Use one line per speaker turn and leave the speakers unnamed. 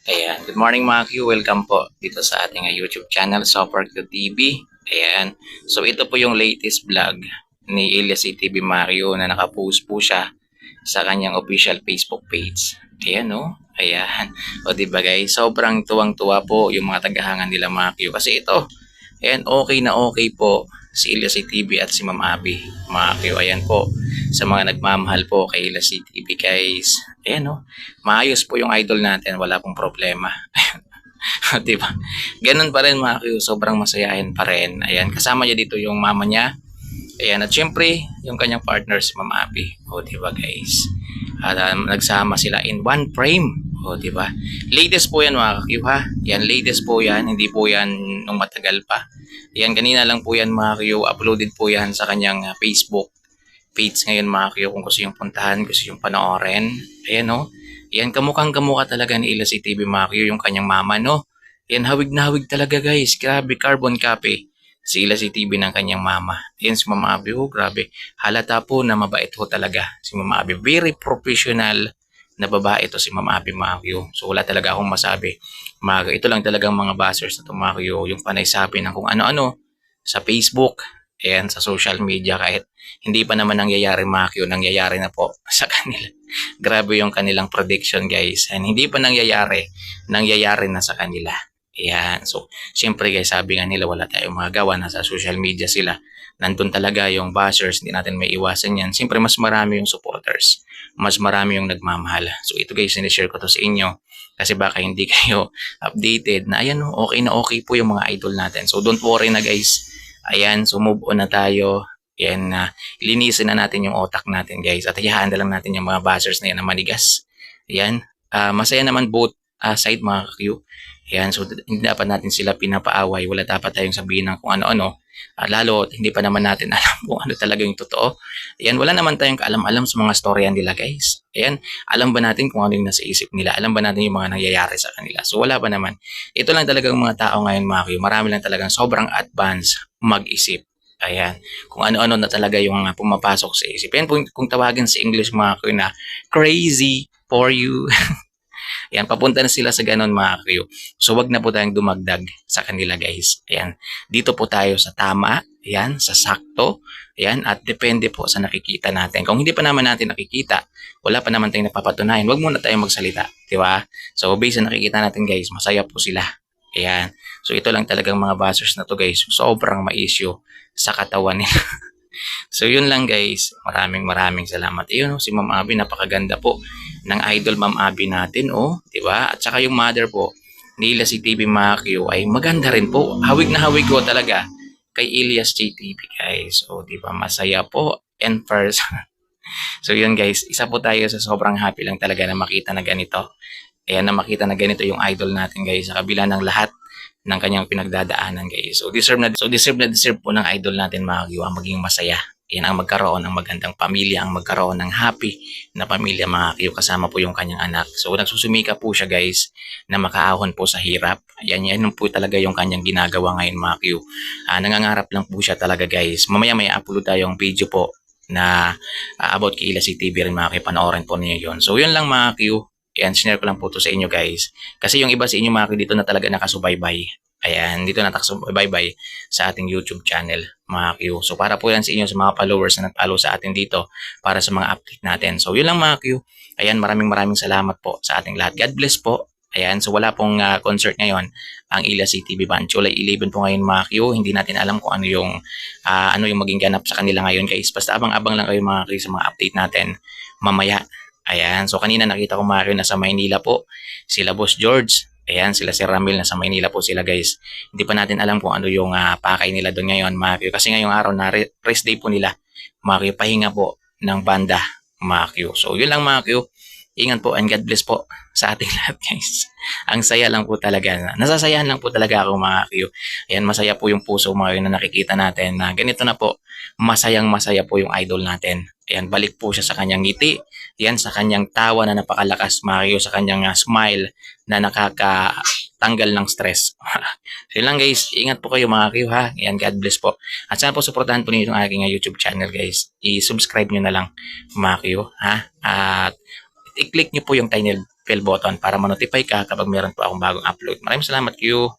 Ayan, good morning mga Q. Welcome po dito sa ating YouTube channel, Super Q TV. Ayan, so ito po yung latest vlog ni Elias CTV Mario na nakapost po siya sa kanyang official Facebook page. Ayan no, ayan. O diba guys, sobrang tuwang-tuwa po yung mga tagahangan nila mga Q. Kasi ito, ayan, okay na okay po si Elias CTV at si Ma'am Abby mga Q. Ayan po, sa mga nagmamahal po kay Elias CTV guys. Ayan no, maayos po yung idol natin, wala pong problema. 'Di ba? Ganun pa rin mga Q, sobrang masayahin pa rin. Ayan, kasama niya dito yung mama niya. Ayan, at syempre, yung kanyang partner si Ma'am Abby. O, 'di ba, guys? At nagsama sila in one frame. O, 'di ba? Latest po 'yan mga Q ha. Yan, latest po 'yan, hindi po 'yan nung matagal pa. Yan, kanina lang po 'yan mga Q, uploaded po 'yan sa kanyang Facebook page ngayon mga Q, kung gusto yung puntahan, gusto yung panoorin. Ayan no. Yan, kamukhang kamukha talaga ni Ila si TV mga Q, yung kanyang mama no. Yan, hawig na hawig talaga guys. Grabe, carbon copy. Si Ila si TV ng kanyang mama. Yan si Mama Abby ho, grabe. Halata po na mabait ho talaga si Mama Abby. Very professional na babae ito si Mama Abby mga Q. So wala talaga akong masabi. Ito lang talagang mga bashers na ito mga Q. Yung panay sabi ng kung ano-ano sa Facebook. Ayan, sa social media kahit hindi pa naman nangyayari mga Q, nangyayari na po sa kanila. Grabe yung kanilang prediction guys. And hindi pa nangyayari, nangyayari na sa kanila. Ayan. So, syempre guys, sabi nga nila wala tayong magagawa. Nasa social media sila. Nandun talaga yung bashers. Hindi natin may iwasan yan. Siyempre, mas marami yung supporters. Mas marami yung nagmamahal. So, ito guys, sinishare ko to sa inyo. Kasi baka hindi kayo updated na ayan, okay na okay po yung mga idol natin. So, don't worry na guys. Ayan, so move on na tayo. Ayan na, linisin na natin yung otak natin guys. At hayaan na lang natin yung mga bashers na yan na manigas. Ayan, masaya naman both side mga Q. Ayan, so hindi dapat natin sila pinapaaway. Wala dapat tayong sabihin ng kung ano-ano. Lalo, hindi pa naman natin alam kung ano talaga yung totoo. Ayan, wala naman tayong kaalam-alam sa mga storyan nila guys. Ayan, alam ba natin kung ano yung nasa isip nila? Alam ba natin yung mga nangyayari sa kanila? So wala pa naman. Ito lang talagang mga tao ngayon mga Q. Marami lang talagang sobrang advance mag-isip. Ayan, kung ano-ano na talaga yung pumapasok sa isip. Yan kung tawagin sa English mga Q na crazy for you. Ayan, papunta na sila sa ganon mga Q. So wag na po tayong dumagdag sa kanila guys. Ayan, dito po tayo sa tama, ayan, sa sakto, ayan, at depende po sa nakikita natin. Kung hindi pa naman natin nakikita, wala pa naman tayong napapatunayan, wag muna tayong magsalita, di ba? So based sa nakikita natin guys, masaya po sila. Ayan, so ito lang talagang mga bashers na to guys, sobrang ma-issue sa katawan nila. So yun lang guys, maraming salamat. Ayun, si Ma'am Abby, napakaganda po ng idol Ma'am Abby natin, oh, 'di ba? At saka yung mother po nila si TV Macchio ay maganda rin po. Hawig na hawig ko talaga kay Elias JTV guys. Oh, 'di ba? Masaya po and first. So yun guys, isa po tayo sa sobrang happy lang talaga na makita na ganito. Ayan, na makita na ganito yung idol natin guys sa kabila ng lahat ng kanyang pinagdadaanan guys. So deserve po ng idol natin mga Q ang maging masaya. Yan ang magkaroon ng magandang pamilya, ang magkaroon ng happy na pamilya mga Q, kasama po yung kanyang anak. So nagsusumika po siya guys na makaahon po sa hirap. Yan po talaga yung kanyang ginagawa ngayon mga Q. Nangangarap lang po siya talaga guys. Mamaya may upload tayong video po na about kay Ila CTV rin mga Q. Panoorin po niyo yun. So yun lang mga Q. Ayan, share ko lang po to sa inyo guys. Kasi yung iba sa inyo mga Q dito na talaga nakasubaybay. Ayan, dito na nakasubaybay sa ating YouTube channel mga Q. So para po yan sa inyo sa mga followers na nag-follow sa atin dito para sa mga update natin. So yun lang mga Q. Ayan, maraming salamat po sa ating lahat. God bless po. Ayan, so wala pong concert ngayon ang Ila CTV Band. July 11 po ngayon mga Q. Hindi natin alam kung ano yung maging ganap sa kanila ngayon guys. Basta abang-abang lang kayo mga Q sa mga update natin mamaya. Ayan, so kanina nakita ko Mario na sa Maynila po, sila Boss George, ayan, sila si Ramil na sa Maynila po sila guys. Hindi pa natin alam kung ano yung pakay nila doon ngayon Mario, kasi ngayong araw na rest day po nila Mario, pahinga po ng banda Mario. So yun lang Mario, ingat po and God bless po sa ating lahat guys. Ang saya lang po talaga, nasasayahan lang po talaga ako Mario. Ayan, masaya po yung puso Mario na nakikita natin na ganito na po, masayang masaya po yung idol natin. Ayan, balik po siya sa kanyang ngiti. Yan, sa kanyang tawa na napakalakas, Mario, sa kanyang smile na nakakatanggal ng stress. So yun lang guys, ingat po kayo mga Q ha. Yan, God bless po. At sana po supportahan po niyo yung aking YouTube channel guys. I-subscribe nyo na lang mga Q ha. At i-click nyo po yung bell button para ma-notify ka kapag meron po akong bagong upload. Maraming salamat, Q.